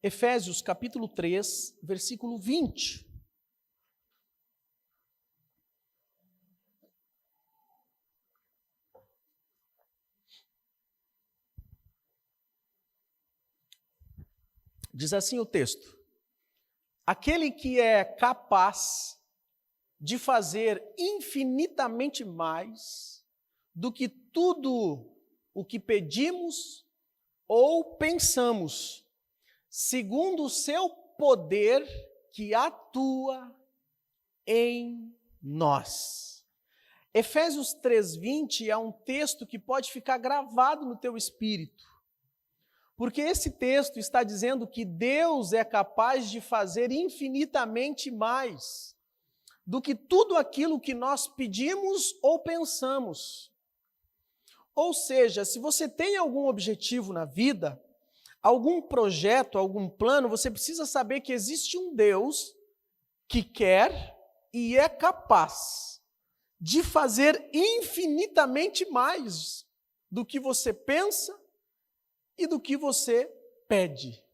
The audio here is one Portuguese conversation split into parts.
Efésios capítulo 3, versículo 20. Diz assim o texto: aquele que é capaz de fazer infinitamente mais do que tudo o que pedimos ou pensamos, segundo o seu poder que atua em nós. Efésios 3:20 é um texto que pode ficar gravado no teu espírito, porque esse texto está dizendo que Deus é capaz de fazer infinitamente mais do que tudo aquilo que nós pedimos ou pensamos. Ou seja, se você tem algum objetivo na vida, algum projeto, algum plano, você precisa saber que existe um Deus que quer e é capaz de fazer infinitamente mais do que você pensa e do que você pede.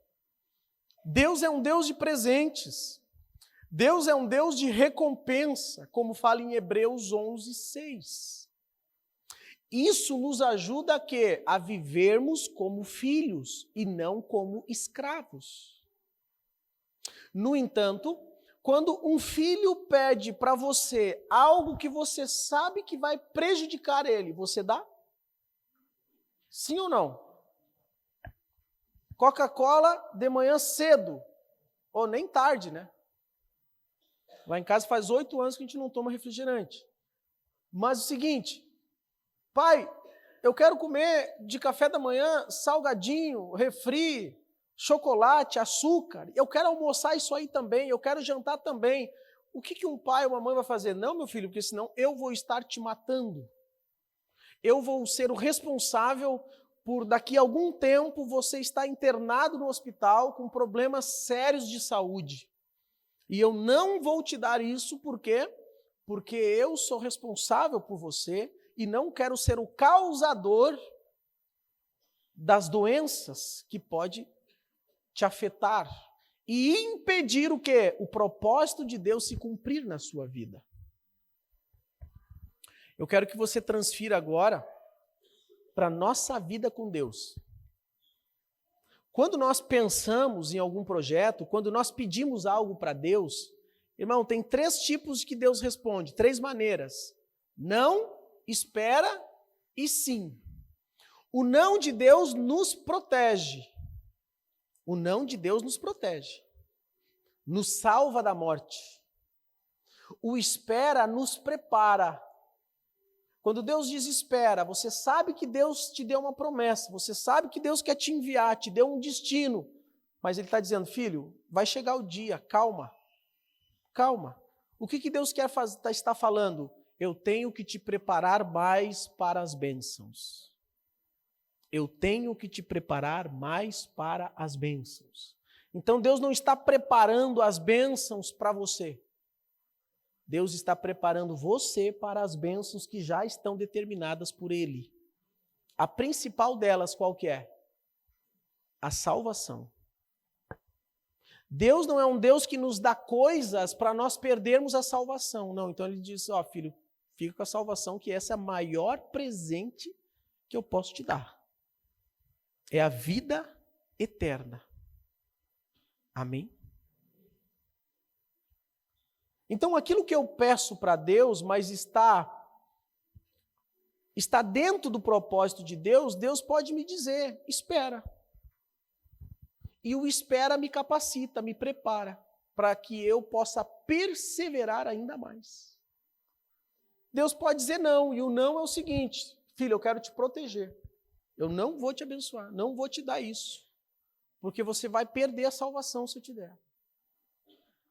Deus é um Deus de presentes. Deus é um Deus de recompensa, como fala em Hebreus 11:6. Isso nos ajuda a quê? A vivermos como filhos e não como escravos. No entanto, quando um filho pede para você algo que você sabe que vai prejudicar ele, você dá? Sim ou não? Coca-Cola de manhã cedo, ou nem tarde, né? Lá em casa faz 8 anos que a gente não toma refrigerante. Mas o seguinte, pai, eu quero comer de café da manhã salgadinho, refri, chocolate, açúcar. Eu quero almoçar isso aí também, eu quero jantar também. O que um pai ou uma mãe vai fazer? Não, meu filho, porque senão eu vou estar te matando. Eu vou ser o responsável por daqui a algum tempo você estar internado no hospital com problemas sérios de saúde. E eu não vou te dar isso, por quê? Porque eu sou responsável por você e não quero ser o causador das doenças que pode te afetar e impedir o quê? O propósito de Deus se cumprir na sua vida. Eu quero que você transfira agora para a nossa vida com Deus. Quando nós pensamos em algum projeto, quando nós pedimos algo para Deus, irmão, tem 3 tipos que Deus responde, 3 maneiras. Não, espera e sim. O não de Deus nos protege. O não de Deus nos protege. Nos salva da morte. O espera nos prepara. Quando Deus diz espera, você sabe que Deus te deu uma promessa, você sabe que Deus quer te enviar, te deu um destino, mas Ele está dizendo, filho, vai chegar o dia, calma, calma. O que Deus está falando? Eu tenho que te preparar mais para as bênçãos. Eu tenho que te preparar mais para as bênçãos. Então Deus não está preparando as bênçãos para você. Deus está preparando você para as bênçãos que já estão determinadas por Ele. A principal delas, qual que é? A salvação. Deus não é um Deus que nos dá coisas para nós perdermos a salvação. Não, então Ele diz, ó filho, fica com a salvação, que essa é o maior presente que eu posso te dar. É a vida eterna. Amém? Então, aquilo que eu peço para Deus, mas está dentro do propósito de Deus, Deus pode me dizer, espera. E o espera me capacita, me prepara, para que eu possa perseverar ainda mais. Deus pode dizer não, e o não é o seguinte, filho, eu quero te proteger. Eu não vou te abençoar, não vou te dar isso, porque você vai perder a salvação se eu te der.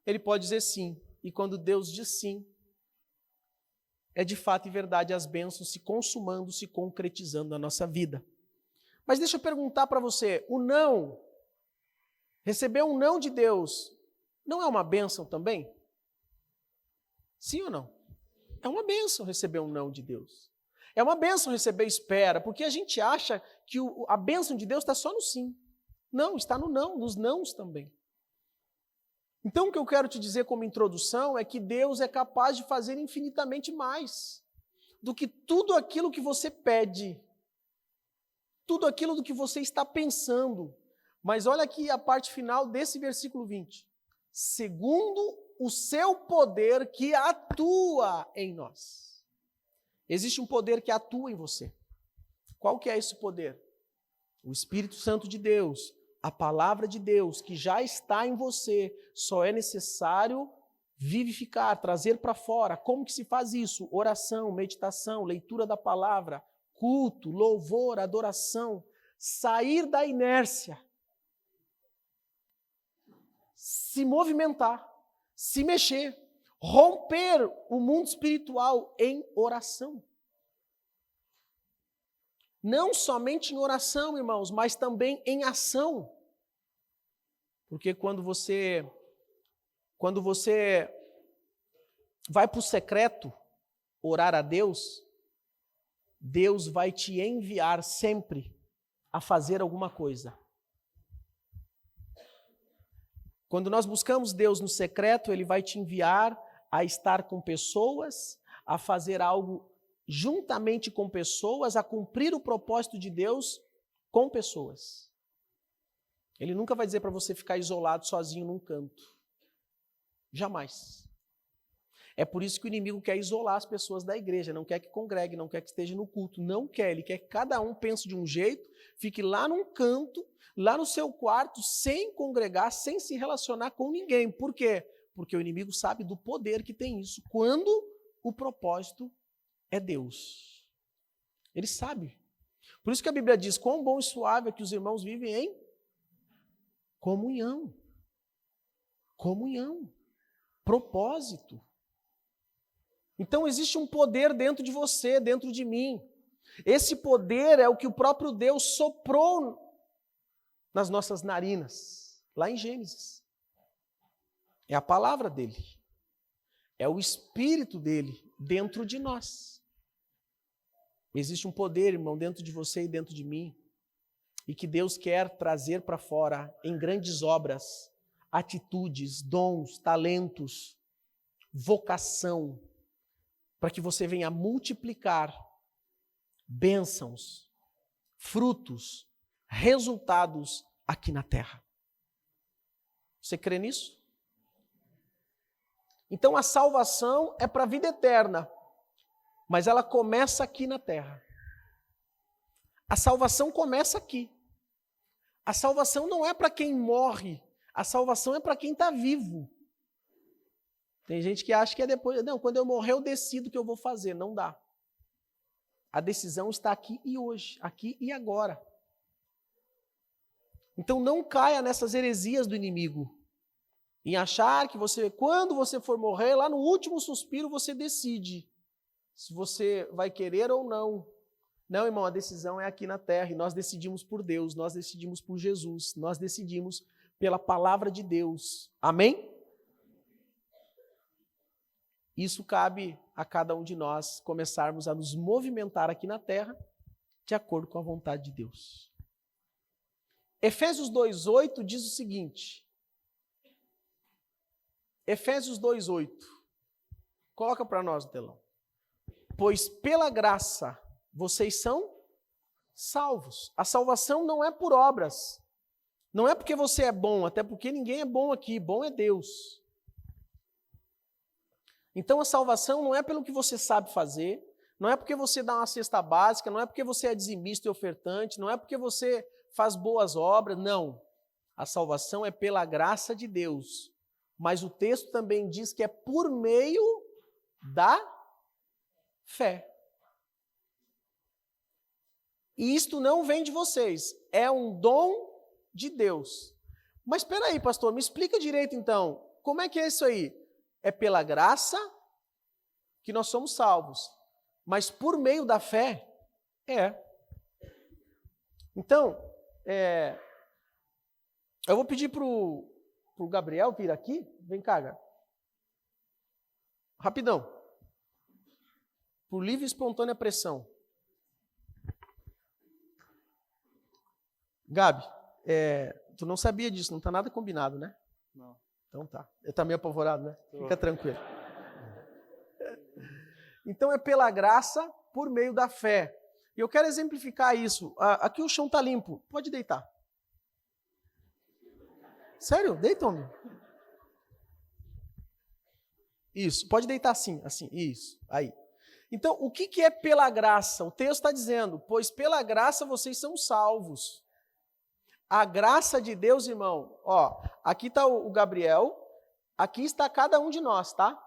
Ele pode dizer sim. E quando Deus diz sim, é de fato e verdade as bênçãos se consumando, se concretizando na nossa vida. Mas deixa eu perguntar para você, o não, receber um não de Deus, não é uma bênção também? Sim ou não? É uma bênção receber um não de Deus. É uma bênção receber espera, porque a gente acha que a bênção de Deus está só no sim. Não, está no não, nos nãos também. Então, o que eu quero te dizer como introdução é que Deus é capaz de fazer infinitamente mais do que tudo aquilo que você pede, tudo aquilo do que você está pensando. Mas olha aqui a parte final desse versículo 20. Segundo o seu poder que atua em nós. Existe um poder que atua em você. Qual que é esse poder? O Espírito Santo de Deus, a palavra de Deus que já está em você, só é necessário vivificar, trazer para fora. Como que se faz isso? Oração, meditação, leitura da palavra, culto, louvor, adoração, sair da inércia, se movimentar, se mexer, romper o mundo espiritual em oração. Não somente em oração, irmãos, mas também em ação. Porque quando você vai para o secreto orar a Deus, Deus vai te enviar sempre a fazer alguma coisa. Quando nós buscamos Deus no secreto, Ele vai te enviar a estar com pessoas, a fazer algo juntamente com pessoas, a cumprir o propósito de Deus com pessoas. Ele nunca vai dizer para você ficar isolado, sozinho num canto. Jamais. É por isso que o inimigo quer isolar as pessoas da igreja, não quer que congregue, não quer que esteja no culto, não quer. Ele quer que cada um pense de um jeito, fique lá num canto, lá no seu quarto, sem congregar, sem se relacionar com ninguém. Por quê? Porque o inimigo sabe do poder que tem isso, quando o propósito é Deus. Ele sabe. Por isso que a Bíblia diz, quão bom e suave é que os irmãos vivem em comunhão. Comunhão. Propósito. Então existe um poder dentro de você, dentro de mim. Esse poder é o que o próprio Deus soprou nas nossas narinas, lá em Gênesis. É a palavra dele. É o Espírito dele dentro de nós. Existe um poder, irmão, dentro de você e dentro de mim, e que Deus quer trazer para fora em grandes obras, atitudes, dons, talentos, vocação, para que você venha multiplicar bênçãos, frutos, resultados aqui na terra. Você crê nisso? Então a salvação é para a vida eterna, mas ela começa aqui na terra. A salvação começa aqui. A salvação não é para quem morre, a salvação é para quem está vivo. Tem gente que acha que é depois, não, quando eu morrer eu decido o que eu vou fazer. Não dá. A decisão está aqui e hoje, aqui e agora. Então não caia nessas heresias do inimigo, em achar que você, quando você for morrer, lá no último suspiro você decide se você vai querer ou não. Não, irmão, a decisão é aqui na terra e nós decidimos por Deus, nós decidimos por Jesus, nós decidimos pela palavra de Deus. Amém? Isso cabe a cada um de nós começarmos a nos movimentar aqui na terra de acordo com a vontade de Deus. Efésios 2:8 diz o seguinte. Efésios 2:8. Coloca para nós no telão. Pois pela graça vocês são salvos. A salvação não é por obras. Não é porque você é bom, até porque ninguém é bom aqui. Bom é Deus. Então a salvação não é pelo que você sabe fazer, não é porque você dá uma cesta básica, não é porque você é dizimista e ofertante, não é porque você faz boas obras, não. A salvação é pela graça de Deus. Mas o texto também diz que é por meio da fé. E isto não vem de vocês, é um dom de Deus. Mas espera aí, pastor, me explica direito então, como é que é isso aí? É pela graça que nós somos salvos, mas por meio da fé, é. Então, eu vou pedir para o Gabriel vir aqui, vem cá, Gabriel. Rapidão. Por livre e espontânea pressão. Gabi, Tu não sabia disso, não está nada combinado, né? Não. Então tá. Eu tá meio apavorado, né? Fica tranquilo. Então é pela graça, por meio da fé. E eu quero exemplificar isso. Aqui o chão está limpo. Pode deitar. Sério? Deita, homem. Isso. Pode deitar assim. Isso. Aí. Então, o que é pela graça? O texto está dizendo, pois pela graça vocês são salvos. A graça de Deus, irmão, ó, aqui está o Gabriel, aqui está cada um de nós, tá?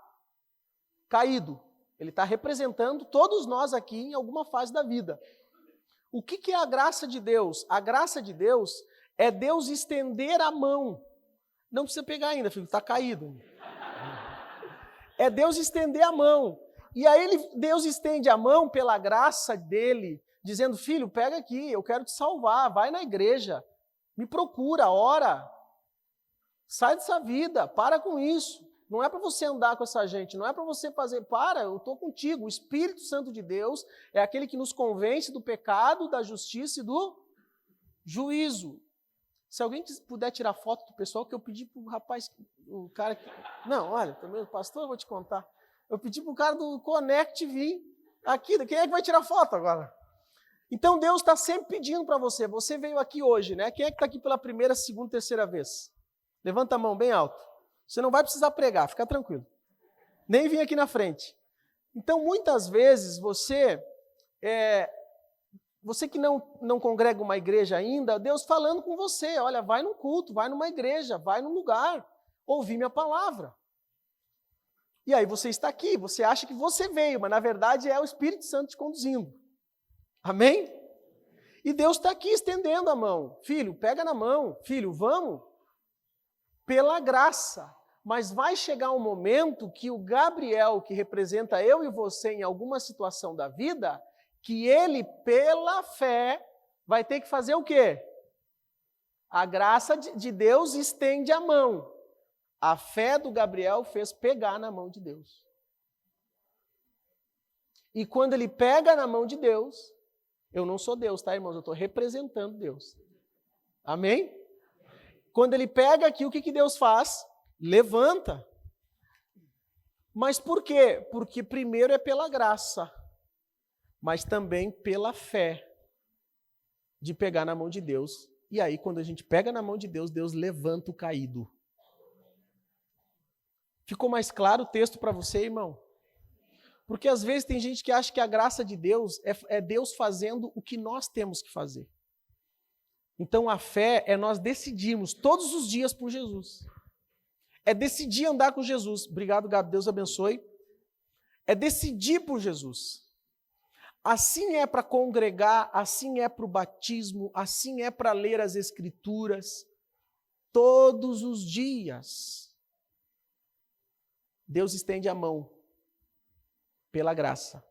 Caído. Ele está representando todos nós aqui em alguma fase da vida. O que é a graça de Deus? A graça de Deus é Deus estender a mão. Não precisa pegar ainda, filho, está caído. É Deus estender a mão. E aí Deus estende a mão pela graça dele, dizendo, filho, pega aqui, eu quero te salvar, vai na igreja, me procura, ora, sai dessa vida, para com isso. Não é para você andar com essa gente, não é para você fazer, eu estou contigo. O Espírito Santo de Deus é aquele que nos convence do pecado, da justiça e do juízo. Se alguém puder tirar foto do pessoal, que eu pedi para o rapaz, o cara que... Não, olha, também o pastor, eu vou te contar. Eu pedi para o cara do Connect vir aqui. Quem é que vai tirar foto agora? Então Deus está sempre pedindo para você. Você veio aqui hoje, né? Quem é que está aqui pela primeira, segunda, terceira vez? Levanta a mão bem alto. Você não vai precisar pregar, fica tranquilo. Nem vim aqui na frente. Então, muitas vezes, você que não congrega uma igreja ainda, Deus falando com você, olha, vai num culto, vai numa igreja, vai num lugar, ouvir minha palavra. E aí você está aqui, você acha que você veio, mas na verdade é o Espírito Santo te conduzindo. Amém? E Deus está aqui estendendo a mão. Filho, pega na mão. Filho, vamos. Pela graça. Mas vai chegar um momento que o Gabriel, que representa eu e você em alguma situação da vida, que ele, pela fé, vai ter que fazer o quê? A graça de Deus estende a mão. A fé do Gabriel fez pegar na mão de Deus. E quando ele pega na mão de Deus, eu não sou Deus, tá, irmãos? Eu estou representando Deus. Amém? Quando ele pega aqui, o que Deus faz? Levanta. Mas por quê? Porque primeiro é pela graça, mas também pela fé de pegar na mão de Deus. E aí, quando a gente pega na mão de Deus, Deus levanta o caído. Ficou mais claro o texto para você, irmão? Porque às vezes tem gente que acha que a graça de Deus é Deus fazendo o que nós temos que fazer. Então a fé é nós decidirmos todos os dias por Jesus. É decidir andar com Jesus. Obrigado, Gabi, Deus abençoe. É decidir por Jesus. Assim é para congregar, assim é para o batismo, assim é para ler as Escrituras. Todos os dias. Deus estende a mão pela graça,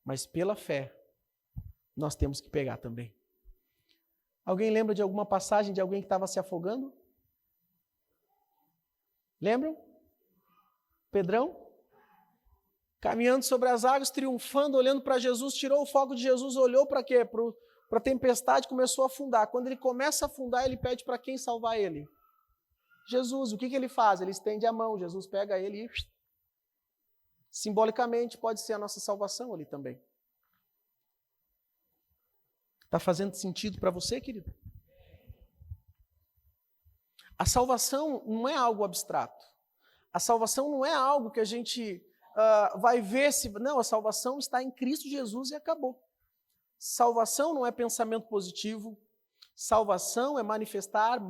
mas pela fé nós temos que pegar também. Alguém lembra de alguma passagem de alguém que estava se afogando? Lembram? Pedrão? Caminhando sobre as águas, triunfando, olhando para Jesus, tirou o foco de Jesus, olhou para quê? Para a tempestade, começou a afundar. Quando ele começa a afundar, ele pede para quem salvar ele? Jesus. O que ele faz? Ele estende a mão, Jesus pega ele e... Simbolicamente, pode ser a nossa salvação ali também. Está fazendo sentido para você, querido? A salvação não é algo abstrato. A salvação não é algo que a gente vai ver se... Não, a salvação está em Cristo Jesus e acabou. Salvação não é pensamento positivo. Salvação é manifestar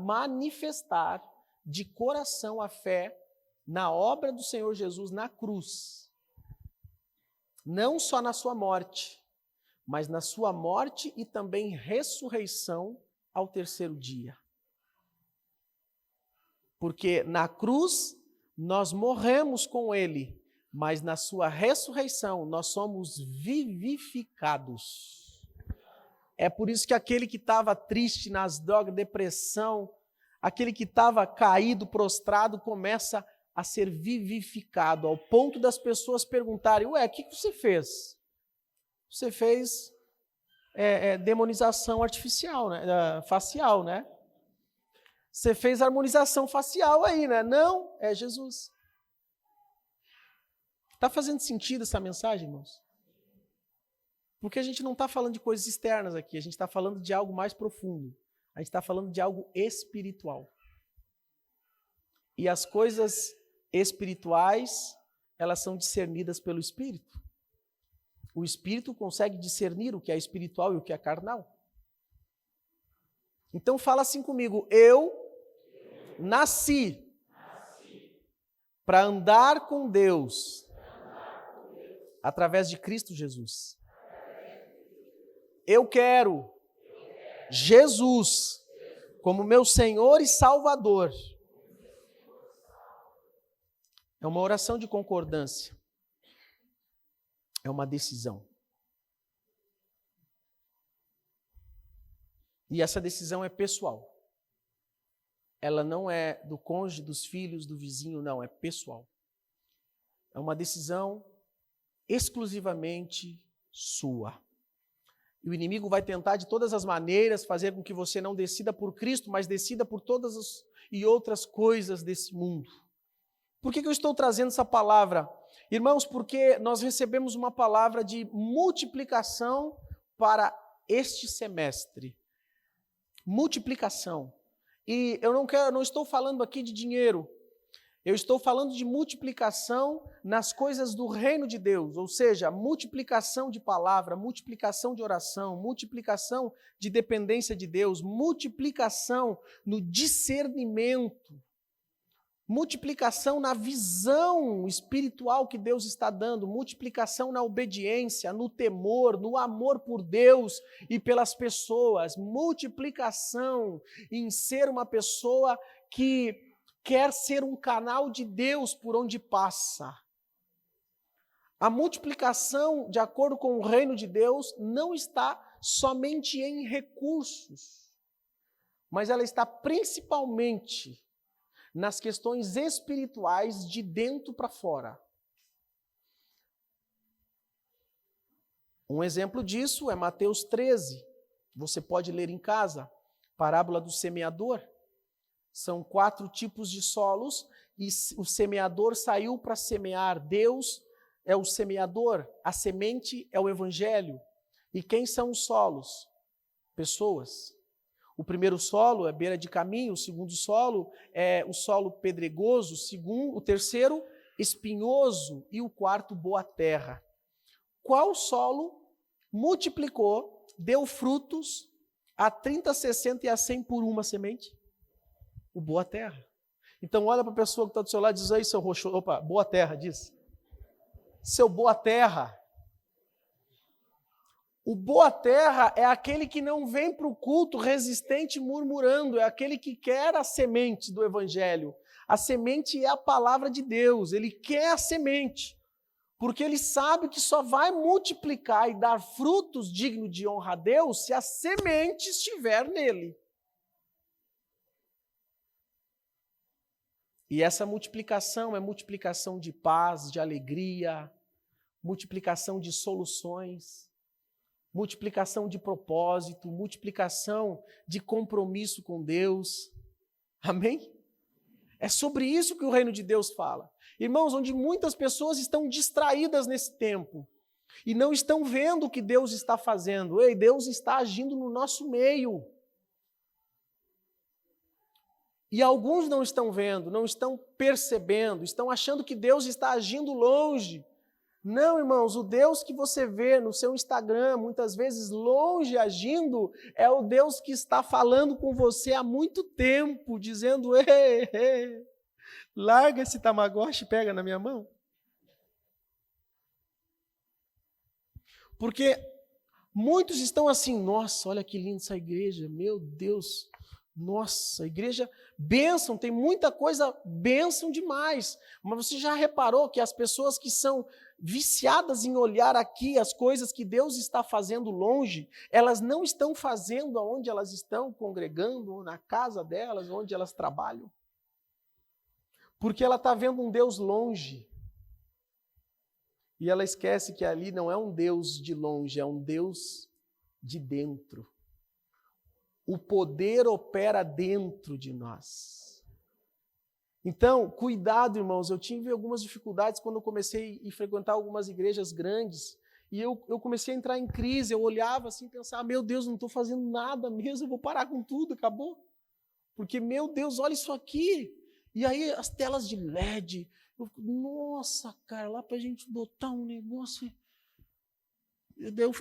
de coração a fé na obra do Senhor Jesus na cruz. Não só na sua morte, mas na sua morte e também ressurreição ao terceiro dia. Porque na cruz nós morremos com ele, mas na sua ressurreição nós somos vivificados. É por isso que aquele que estava triste nas drogas, depressão, aquele que estava caído, prostrado, começa a ser vivificado, ao ponto das pessoas perguntarem, ué, o que você fez? Você fez demonização artificial, né? Facial, né? Você fez harmonização facial aí, né? Não, é Jesus. Está fazendo sentido essa mensagem, irmãos? Porque a gente não está falando de coisas externas aqui, a gente está falando de algo mais profundo. A gente está falando de algo espiritual. E as coisas espirituais, elas são discernidas pelo Espírito. O Espírito consegue discernir o que é espiritual e o que é carnal. Então fala assim comigo, eu nasci para andar com Deus através de Cristo Jesus. Eu quero Jesus como meu Senhor e Salvador. É uma oração de concordância. É uma decisão. E essa decisão é pessoal. Ela não é do cônjuge, dos filhos, do vizinho, não, é pessoal. É uma decisão exclusivamente sua. E o inimigo vai tentar de todas as maneiras fazer com que você não decida por Cristo, mas decida por todas as e outras coisas desse mundo. Por que eu estou trazendo essa palavra? Irmãos, porque nós recebemos uma palavra de multiplicação para este semestre. Multiplicação. E eu não estou falando aqui de dinheiro. Eu estou falando de multiplicação nas coisas do reino de Deus, ou seja, multiplicação de palavra, multiplicação de oração, multiplicação de dependência de Deus, multiplicação no discernimento, multiplicação na visão espiritual que Deus está dando, multiplicação na obediência, no temor, no amor por Deus e pelas pessoas, multiplicação em ser uma pessoa que quer ser um canal de Deus por onde passa. A multiplicação, de acordo com o reino de Deus, não está somente em recursos, mas ela está principalmente nas questões espirituais de dentro para fora. Um exemplo disso é Mateus 13. Você pode ler em casa, parábola do semeador. São 4 tipos de solos e o semeador saiu para semear. Deus é o semeador, a semente é o evangelho. E quem são os solos? Pessoas. O primeiro solo é beira de caminho, o segundo solo é o solo pedregoso, o terceiro espinhoso e o quarto boa terra. Qual solo multiplicou, deu frutos a 30, 60 e a 100 por uma semente? O boa terra. Então olha para a pessoa que está do seu lado e diz aí, seu roxo, opa, boa terra, diz. Seu boa terra. O boa terra é aquele que não vem para o culto resistente murmurando, é aquele que quer a semente do evangelho. A semente é a palavra de Deus, ele quer a semente, porque ele sabe que só vai multiplicar e dar frutos dignos de honra a Deus se a semente estiver nele. E essa multiplicação é multiplicação de paz, de alegria, multiplicação de soluções, multiplicação de propósito, multiplicação de compromisso com Deus. Amém? É sobre isso que o reino de Deus fala. Irmãos, onde muitas pessoas estão distraídas nesse tempo e não estão vendo o que Deus está fazendo. Ei, Deus está agindo no nosso meio. E alguns não estão vendo, não estão percebendo, estão achando que Deus está agindo longe. Não, irmãos, o Deus que você vê no seu Instagram, muitas vezes longe agindo, é o Deus que está falando com você há muito tempo, dizendo, ei, larga esse Tamagotchi e pega na minha mão. Porque muitos estão assim, nossa, olha que linda essa igreja, meu Deus, nossa, igreja, bênção, tem muita coisa, bênção demais. Mas você já reparou que as pessoas que são viciadas em olhar aqui as coisas que Deus está fazendo longe, elas não estão fazendo aonde elas estão congregando, ou na casa delas, onde elas trabalham. Porque ela está vendo um Deus longe. E ela esquece que ali não é um Deus de longe, é um Deus de dentro. o poder opera dentro de nós. Então, cuidado, irmãos, eu tive algumas dificuldades quando eu comecei a frequentar algumas igrejas grandes, e eu comecei a entrar em crise, eu olhava assim e pensava, meu Deus, não estou fazendo nada mesmo, eu vou parar com tudo, acabou. Porque, meu Deus, olha isso aqui. E aí as telas de LED, nossa, cara, lá para a gente botar um negócio.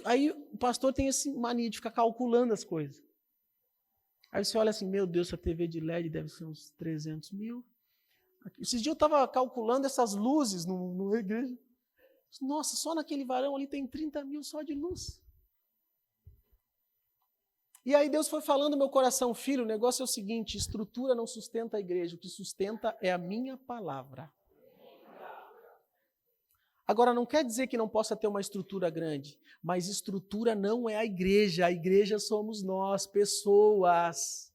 Aí o pastor tem essa mania de ficar calculando as coisas. Aí você olha assim, meu Deus, essa TV de LED deve ser uns 300 mil. Esses dias eu estava calculando essas luzes na igreja. Nossa, só naquele varão ali tem 30 mil só de luz. E aí Deus foi falando no meu coração, filho, o negócio é o seguinte, estrutura não sustenta a igreja, o que sustenta é a minha palavra. Agora, não quer dizer que não possa ter uma estrutura grande, mas estrutura não é a igreja somos nós, pessoas.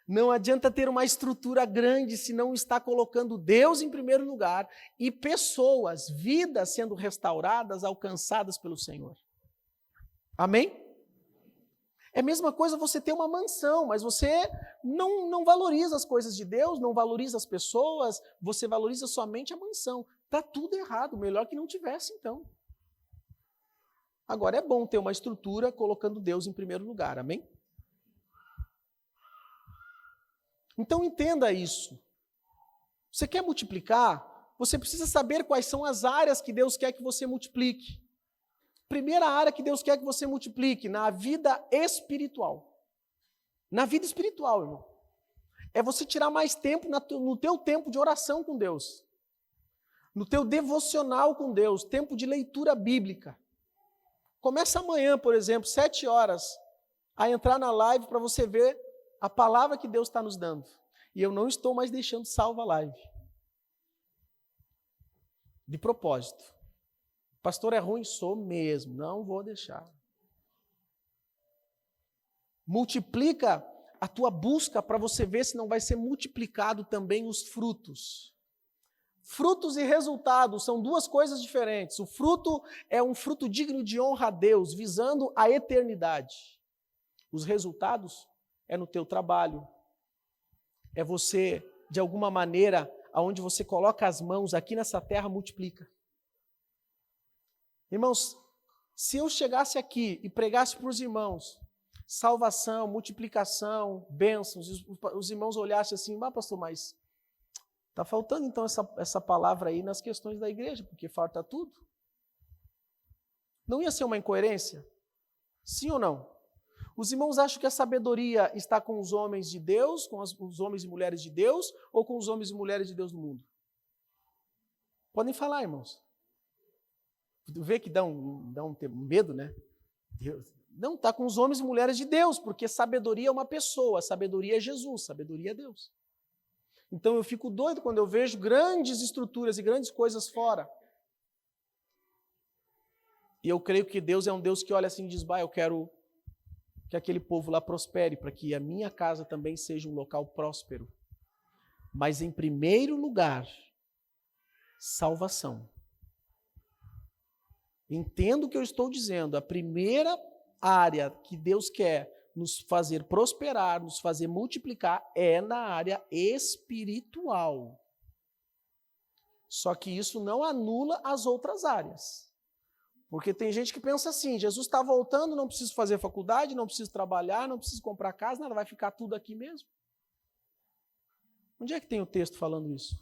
Não adianta ter uma estrutura grande se não está colocando Deus em primeiro lugar e pessoas, vidas sendo restauradas, alcançadas pelo Senhor. Amém? É a mesma coisa você ter uma mansão, mas você não valoriza as coisas de Deus, não valoriza as pessoas, você valoriza somente a mansão. Está tudo errado, melhor que não tivesse então. Agora é bom ter uma estrutura colocando Deus em primeiro lugar, amém? Então entenda isso. Você quer multiplicar? Você precisa saber quais são as áreas que Deus quer que você multiplique. Primeira área que Deus quer que você multiplique, na vida espiritual. Na vida espiritual, irmão. É você tirar mais tempo no teu tempo de oração com Deus. No teu devocional com Deus, tempo de leitura bíblica. Começa amanhã, por exemplo, 7 horas, a entrar na live para você ver a palavra que Deus está nos dando. E eu não estou mais deixando salva a live. De propósito. Pastor, é ruim? Sou mesmo, não vou deixar. Multiplica a tua busca para você ver se não vai ser multiplicado também os frutos. Frutos e resultados são duas coisas diferentes. O fruto é um fruto digno de honra a Deus, visando a eternidade. Os resultados é no teu trabalho. É você, de alguma maneira, aonde você coloca as mãos aqui nessa terra, multiplica. Irmãos, se eu chegasse aqui e pregasse para os irmãos salvação, multiplicação, bênçãos, os irmãos olhassem assim, pastor, mas está faltando então essa palavra aí nas questões da igreja, porque falta tudo. Não ia ser uma incoerência? Sim ou não? Os irmãos acham que a sabedoria está com os homens de Deus, com os homens e mulheres de Deus, ou com os homens e mulheres de Deus no mundo? Podem falar, irmãos. Vê que dá um medo, né? Deus. Não, está com os homens e mulheres de Deus, porque sabedoria é uma pessoa, sabedoria é Jesus, sabedoria é Deus. Então eu fico doido quando eu vejo grandes estruturas e grandes coisas fora. E eu creio que Deus é um Deus que olha assim e diz, eu quero que aquele povo lá prospere, para que a minha casa também seja um local próspero. Mas em primeiro lugar, salvação. Entendo o que eu estou dizendo, a primeira área que Deus quer nos fazer prosperar, nos fazer multiplicar, é na área espiritual. Só que isso não anula as outras áreas. Porque tem gente que pensa assim, Jesus está voltando, não preciso fazer faculdade, não preciso trabalhar, não preciso comprar casa, nada, vai ficar tudo aqui mesmo. Onde é que tem o texto falando isso?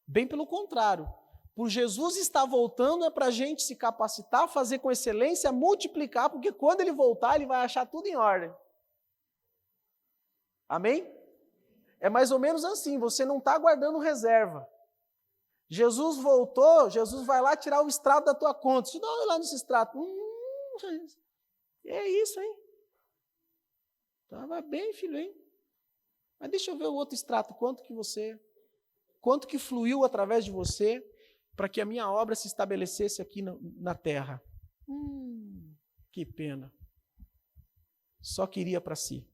Bem pelo contrário. Por Jesus estar voltando é para a gente se capacitar, fazer com excelência, multiplicar, porque quando ele voltar, ele vai achar tudo em ordem. Amém? É mais ou menos assim, você não está guardando reserva. Jesus voltou, Jesus vai lá tirar o extrato da tua conta. Você dá uma olhada nesse extrato. É isso, hein? Estava bem, filho, hein? Mas deixa eu ver o outro extrato, quanto que fluiu através de você, para que a minha obra se estabelecesse aqui na terra. Que pena. Só queria para si.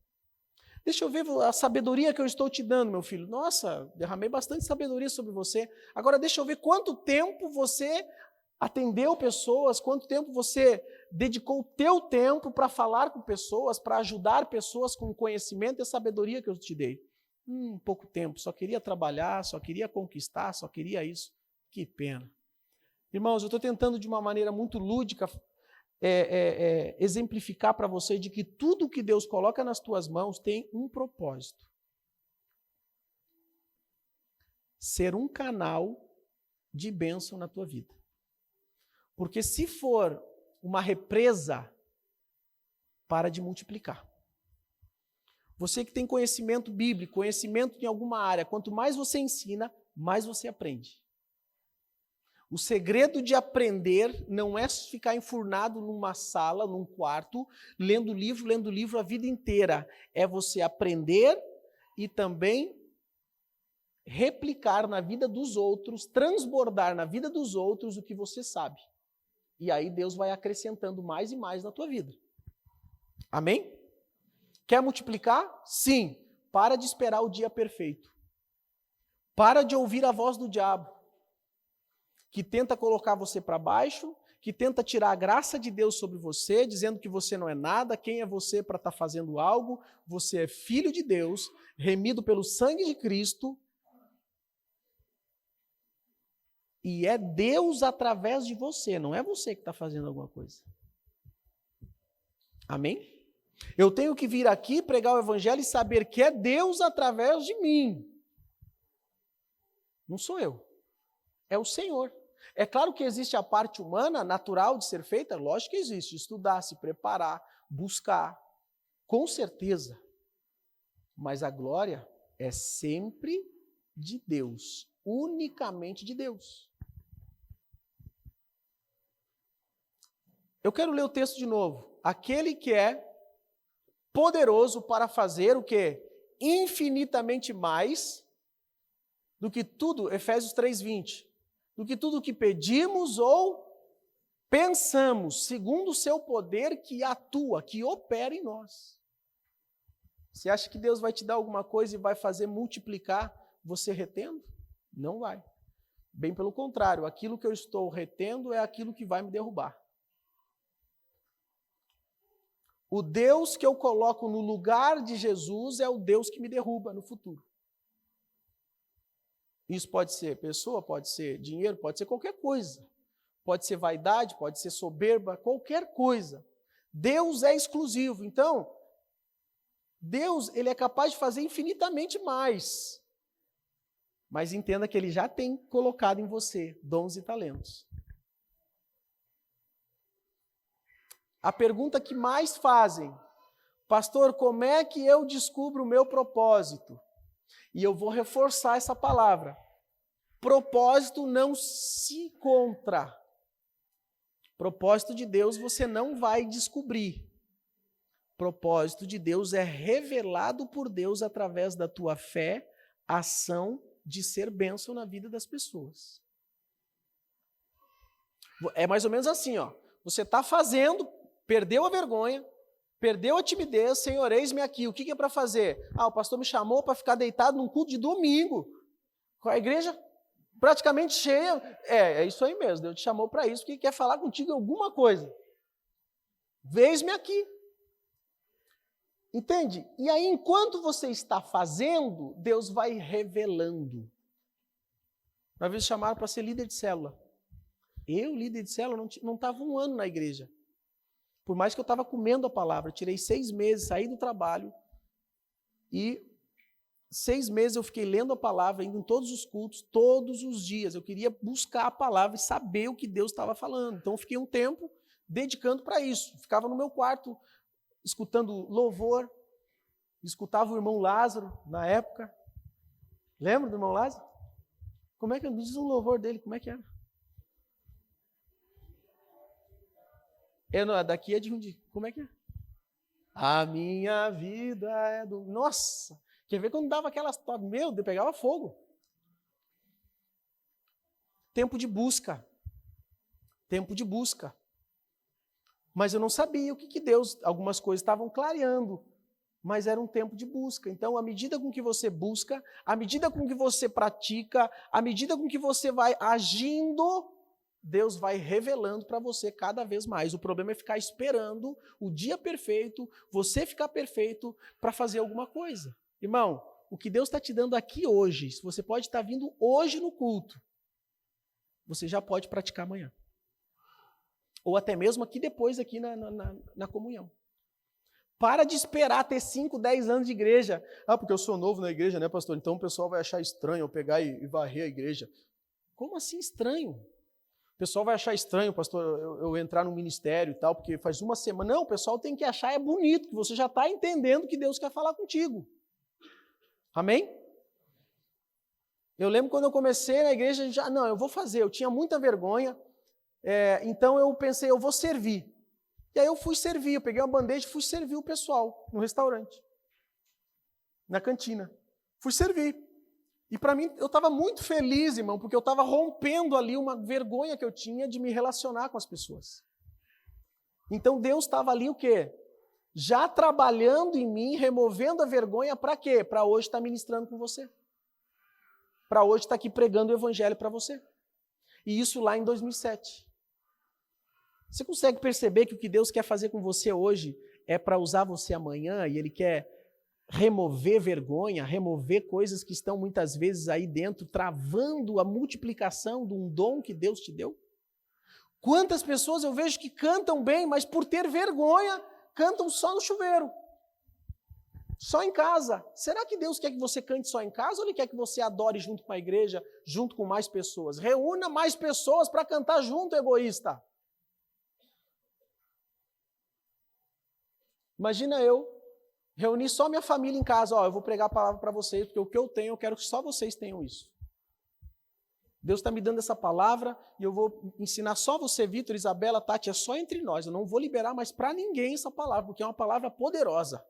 Deixa eu ver a sabedoria que eu estou te dando, meu filho. Nossa, derramei bastante sabedoria sobre você. Agora deixa eu ver quanto tempo você atendeu pessoas? Quanto tempo você dedicou o teu tempo para falar com pessoas, para ajudar pessoas com o conhecimento e a sabedoria que eu te dei? Pouco tempo, só queria trabalhar, só queria conquistar, só queria isso. Que pena. Irmãos, eu estou tentando de uma maneira muito lúdica exemplificar para você de que tudo que Deus coloca nas tuas mãos tem um propósito. Ser um canal de bênção na tua vida. Porque se for uma represa, para de multiplicar. Você que tem conhecimento bíblico, conhecimento em alguma área, quanto mais você ensina, mais você aprende. O segredo de aprender não é ficar enfurnado numa sala, num quarto, lendo livro a vida inteira. É você aprender e também replicar na vida dos outros, transbordar na vida dos outros o que você sabe. E aí Deus vai acrescentando mais e mais na tua vida. Amém? Quer multiplicar? Sim. Para de esperar o dia perfeito. Para de ouvir a voz do diabo, que tenta colocar você para baixo, que tenta tirar a graça de Deus sobre você, dizendo que você não é nada, quem é você para estar fazendo algo? Você é filho de Deus, remido pelo sangue de Cristo, e é Deus através de você, não é você que está fazendo alguma coisa. Amém? Eu tenho que vir aqui, pregar o evangelho e saber que é Deus através de mim. Não sou eu, é o Senhor. É claro que existe a parte humana, natural de ser feita, lógico que existe, estudar, se preparar, buscar, com certeza. Mas a glória é sempre de Deus, unicamente de Deus. Eu quero ler o texto de novo. Aquele que é poderoso para fazer o quê? Infinitamente mais do que tudo, Efésios 3:20, do que tudo que pedimos ou pensamos, segundo o seu poder que atua, que opera em nós. Você acha que Deus vai te dar alguma coisa e vai fazer multiplicar você retendo? Não vai. Bem pelo contrário, aquilo que eu estou retendo é aquilo que vai me derrubar. O Deus que eu coloco no lugar de Jesus é o Deus que me derruba no futuro. Isso pode ser pessoa, pode ser dinheiro, pode ser qualquer coisa. Pode ser vaidade, pode ser soberba, qualquer coisa. Deus é exclusivo. Então, Deus, ele é capaz de fazer infinitamente mais. Mas entenda que ele já tem colocado em você dons e talentos. A pergunta que mais fazem, pastor, como é que eu descubro o meu propósito? E eu vou reforçar essa palavra. Propósito não se encontra. Propósito de Deus você não vai descobrir. Propósito de Deus é revelado por Deus através da tua fé, ação de ser bênção na vida das pessoas. É mais ou menos assim, ó. Você está fazendo, perdeu a vergonha, perdeu a timidez, Senhor, eis-me aqui. O que é para fazer? O pastor me chamou para ficar deitado num culto de domingo, com a igreja praticamente cheia. É isso aí mesmo, Deus te chamou para isso, porque quer falar contigo alguma coisa. Eis-me aqui. Entende? E aí, enquanto você está fazendo, Deus vai revelando. Uma vez chamaram para ser líder de célula. Eu, líder de célula, não estava um ano na igreja. Por mais que eu estava comendo a palavra, tirei 6 meses, saí do trabalho e 6 meses eu fiquei lendo a palavra, indo em todos os cultos, todos os dias. Eu queria buscar a palavra e saber o que Deus estava falando. Então eu fiquei um tempo dedicando para isso. Ficava no meu quarto, escutando louvor, escutava o irmão Lázaro na época. Lembra do irmão Lázaro? Como é que diz o louvor dele? Como é que era? Daqui é de onde? Como é que é? A minha vida é do... Nossa! Quer ver quando dava aquelas... Meu Deus, pegava fogo. Tempo de busca. Tempo de busca. Mas eu não sabia o que Deus... Algumas coisas estavam clareando, mas era um tempo de busca. Então, à medida com que você busca, à medida com que você pratica, à medida com que você vai agindo, Deus vai revelando para você cada vez mais. O problema é ficar esperando o dia perfeito, você ficar perfeito para fazer alguma coisa. Irmão, o que Deus está te dando aqui hoje, se você pode estar vindo hoje no culto, você já pode praticar amanhã. Ou até mesmo aqui depois, aqui na comunhão. Para de esperar ter 5, 10 anos de igreja. Ah, porque eu sou novo na igreja, né, pastor? Então o pessoal vai achar estranho eu pegar e varrer a igreja. Como assim estranho? O pessoal vai achar estranho, pastor, eu entrar no ministério e tal, porque faz uma semana. Não, o pessoal tem que achar é bonito, que você já está entendendo que Deus quer falar contigo. Amém? Eu lembro quando eu comecei na igreja, eu vou fazer, eu tinha muita vergonha, então eu pensei, eu vou servir. E aí eu fui servir, eu peguei uma bandeja e fui servir o pessoal no restaurante, na cantina. Fui servir. E para mim, eu estava muito feliz, irmão, porque eu estava rompendo ali uma vergonha que eu tinha de me relacionar com as pessoas. Então Deus estava ali o quê? Já trabalhando em mim, removendo a vergonha para quê? Para hoje estar ministrando com você. Para hoje estar aqui pregando o evangelho para você. E isso lá em 2007. Você consegue perceber que o que Deus quer fazer com você hoje é para usar você amanhã e Ele quer remover vergonha, remover coisas que estão muitas vezes aí dentro, travando a multiplicação de um dom que Deus te deu? Quantas pessoas eu vejo que cantam bem, mas por ter vergonha, cantam só no chuveiro, só em casa. Será que Deus quer que você cante só em casa ou Ele quer que você adore junto com a igreja, junto com mais pessoas? Reúna mais pessoas para cantar junto, egoísta. Imagina eu reunir só minha família em casa. Eu vou pregar a palavra para vocês, porque o que eu tenho, eu quero que só vocês tenham isso. Deus está me dando essa palavra e eu vou ensinar só você, Vitor, Isabela, Tati, é só entre nós. Eu não vou liberar mais para ninguém essa palavra, porque é uma palavra poderosa.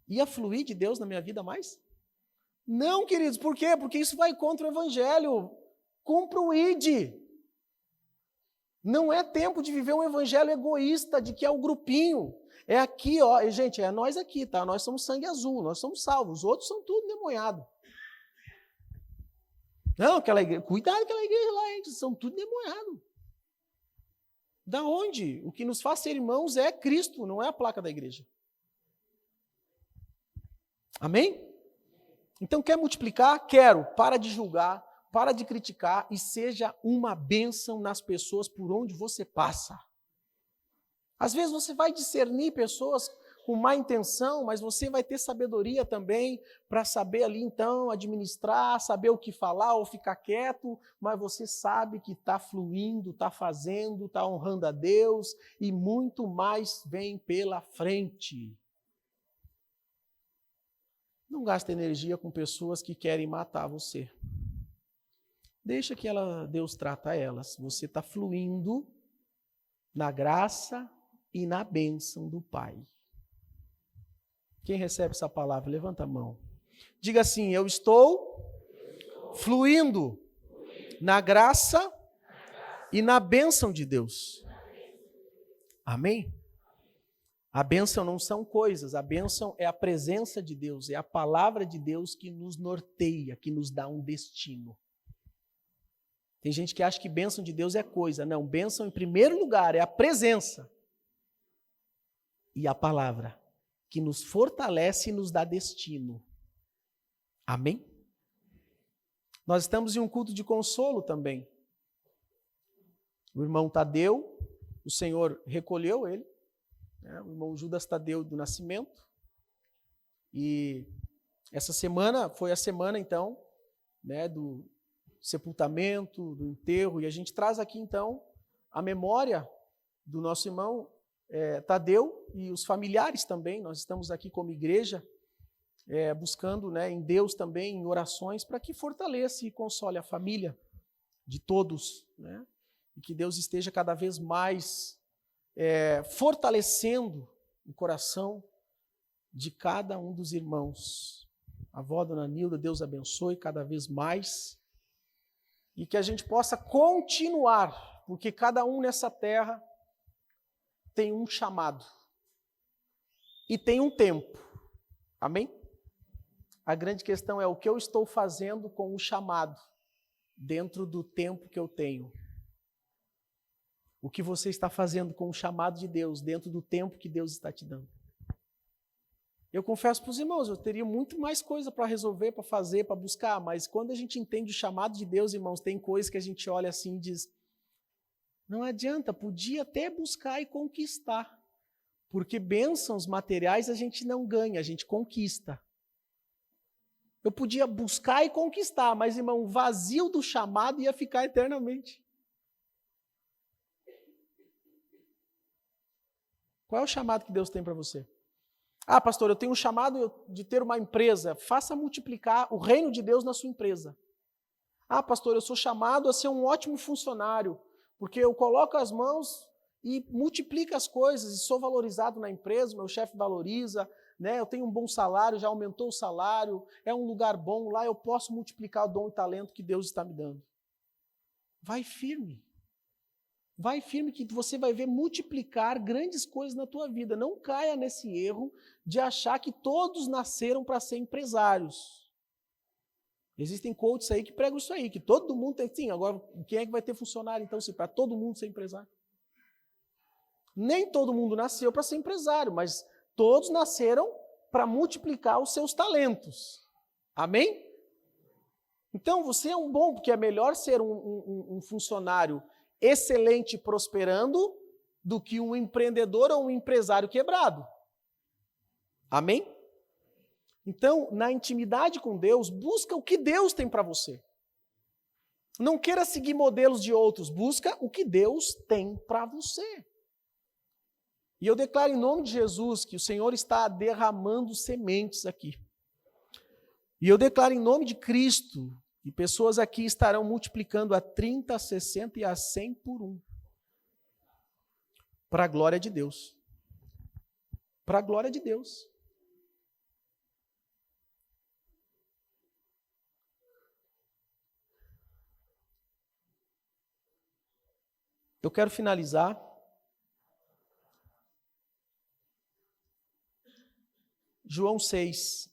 Ia fluir de Deus na minha vida mais? Não, queridos, por quê? Porque isso vai contra o evangelho. Cumpra o ID. Não é tempo de viver um evangelho egoísta, de que é o grupinho. É aqui, ó, e, gente, é nós aqui, tá? Nós somos sangue azul, nós somos salvos. Os outros são tudo endemoniado. Não, aquela igreja, cuidado com aquela igreja lá, gente, são tudo endemoniado. Da onde? O que nos faz ser irmãos é Cristo, não é a placa da igreja. Amém? Então, quer multiplicar? Quero. Para de julgar, para de criticar e seja uma bênção nas pessoas por onde você passa. Às vezes você vai discernir pessoas com má intenção, mas você vai ter sabedoria também para saber ali então administrar, saber o que falar ou ficar quieto, mas você sabe que está fluindo, está fazendo, está honrando a Deus e muito mais vem pela frente. Não gasta energia com pessoas que querem matar você. Deixa que Deus trata elas. Você está fluindo na graça e na bênção do Pai. Quem recebe essa palavra, levanta a mão. Diga assim, eu estou fluindo na graça e na bênção de Deus. Amém? A bênção não são coisas, a bênção é a presença de Deus, é a palavra de Deus que nos norteia, que nos dá um destino. Tem gente que acha que bênção de Deus é coisa. Não, bênção em primeiro lugar é a presença. E a palavra, que nos fortalece e nos dá destino. Amém? Nós estamos em um culto de consolo também. O irmão Tadeu, o Senhor recolheu ele, né? O irmão Judas Tadeu do Nascimento. E essa semana foi a semana, então, né, do sepultamento, do enterro, e a gente traz aqui, então, a memória do nosso irmão Tadeu e os familiares também. Nós estamos aqui como igreja buscando, né, em Deus também, em orações, para que fortaleça e console a família de todos, né, e que Deus esteja cada vez mais fortalecendo o coração de cada um dos irmãos. A avó, Dona Nilda, Deus abençoe cada vez mais e que a gente possa continuar, porque cada um nessa terra tem um chamado e tem um tempo. Amém? A grande questão é o que eu estou fazendo com o chamado dentro do tempo que eu tenho. o que você está fazendo com o chamado de Deus dentro do tempo que Deus está te dando. Eu confesso para os irmãos, eu teria muito mais coisa para resolver, para fazer, para buscar, mas quando a gente entende o chamado de Deus, irmãos, tem coisas que a gente olha assim e diz, não adianta, podia até buscar e conquistar, porque bênçãos materiais a gente não ganha, a gente conquista. Eu podia buscar e conquistar, mas, irmão, o vazio do chamado ia ficar eternamente. Qual é o chamado que Deus tem para você? Ah, pastor, eu tenho um chamado de ter uma empresa. Faça multiplicar o reino de Deus na sua empresa. Ah, pastor, eu sou chamado a ser um ótimo funcionário, porque eu coloco as mãos e multiplico as coisas e sou valorizado na empresa, meu chefe valoriza, né? Eu tenho um bom salário, já aumentou o salário, é um lugar bom, lá eu posso multiplicar o dom e talento que Deus está me dando. Vai firme. Vai firme que você vai ver multiplicar grandes coisas na tua vida. Não caia nesse erro de achar que todos nasceram para ser empresários. Existem coaches aí que pregam isso aí, que todo mundo tem. Sim, agora quem é que vai ter funcionário então, se para todo mundo ser empresário? Nem todo mundo nasceu para ser empresário, mas todos nasceram para multiplicar os seus talentos. Amém? Então você é um bom, porque é melhor ser um funcionário excelente prosperando do que um empreendedor ou um empresário quebrado. Amém? Então, na intimidade com Deus, busca o que Deus tem para você. Não queira seguir modelos de outros, busca o que Deus tem para você. E eu declaro em nome de Jesus que o Senhor está derramando sementes aqui. E eu declaro em nome de Cristo e pessoas aqui estarão multiplicando a 30, a 60 e a 100 por 1. Para a glória de Deus. Para a glória de Deus. Eu quero finalizar. João 6.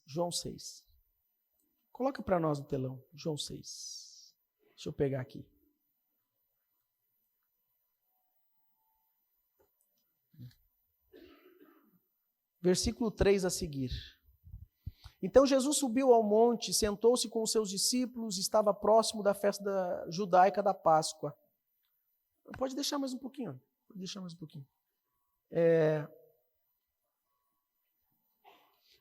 Coloca para nós no telão, João 6. Deixa eu pegar aqui. Versículo 3 a seguir. Então Jesus subiu ao monte, sentou-se com os seus discípulos, estava próximo da festa judaica da Páscoa. Pode deixar mais um pouquinho.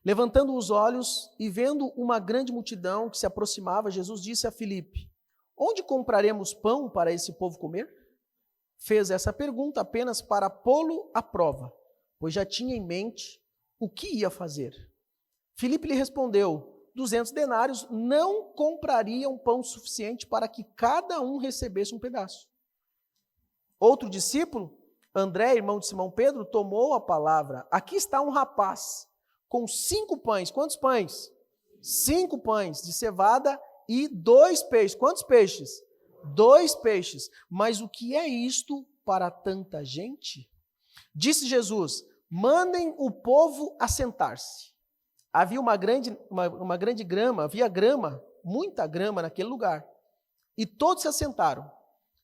Levantando os olhos e vendo uma grande multidão que se aproximava, Jesus disse a Filipe, onde compraremos pão para esse povo comer? Fez essa pergunta apenas para pô-lo à prova, pois já tinha em mente o que ia fazer. Filipe lhe respondeu, 200 denários não comprariam pão suficiente para que cada um recebesse um pedaço. Outro discípulo, André, irmão de Simão Pedro, tomou a palavra. Aqui está um rapaz com 5 pães. Quantos pães? 5 pães de cevada e 2 peixes. Quantos peixes? 2 peixes. Mas o que é isto para tanta gente? Disse Jesus, mandem o povo assentar-se. Havia uma grande grama, muita grama naquele lugar. E todos se assentaram.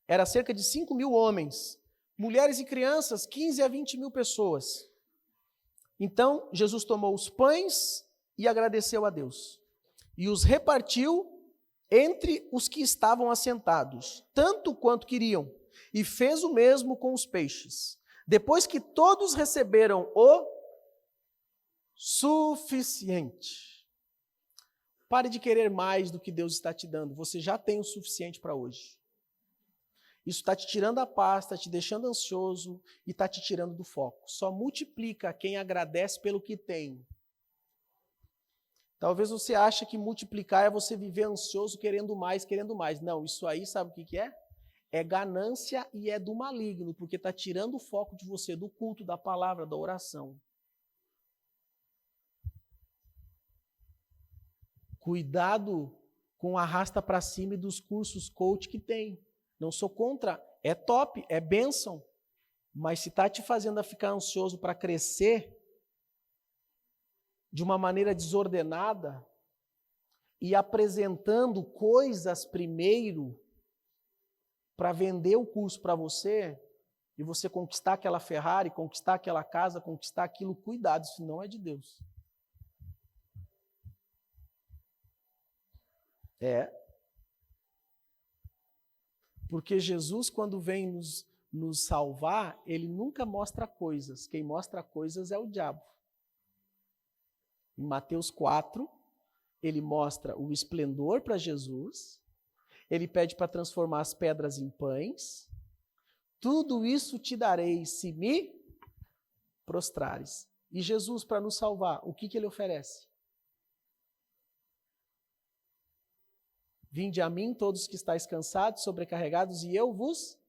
Era cerca de 5.000 homens, mulheres e crianças, 15 a 20 mil pessoas. Então, Jesus tomou os pães e agradeceu a Deus. E os repartiu entre os que estavam assentados, tanto quanto queriam. E fez o mesmo com os peixes. Depois que todos receberam o suficiente. Pare de querer mais do que Deus está te dando. Você já tem o suficiente para hoje. Isso está te tirando a paz, está te deixando ansioso e está te tirando do foco. Só multiplica quem agradece pelo que tem. Talvez você ache que multiplicar é você viver ansioso, querendo mais. Não, isso aí sabe o que é? É ganância e é do maligno, porque está tirando o foco de você, do culto, da palavra, da oração. Cuidado com a arrasta para cima e dos cursos coach que tem. Não sou contra, é top, é bênção, mas se está te fazendo a ficar ansioso para crescer de uma maneira desordenada e apresentando coisas primeiro para vender o curso para você, e você conquistar aquela Ferrari, conquistar aquela casa, conquistar aquilo, cuidado, isso não é de Deus. Porque Jesus, quando vem nos salvar, ele nunca mostra coisas. Quem mostra coisas é o diabo. Em Mateus 4, ele mostra o esplendor para Jesus, ele pede para transformar as pedras em pães. Tudo isso te darei se me prostrares. E Jesus, para nos salvar, o que ele oferece? Vinde a mim, todos que estáis cansados, sobrecarregados, e eu vos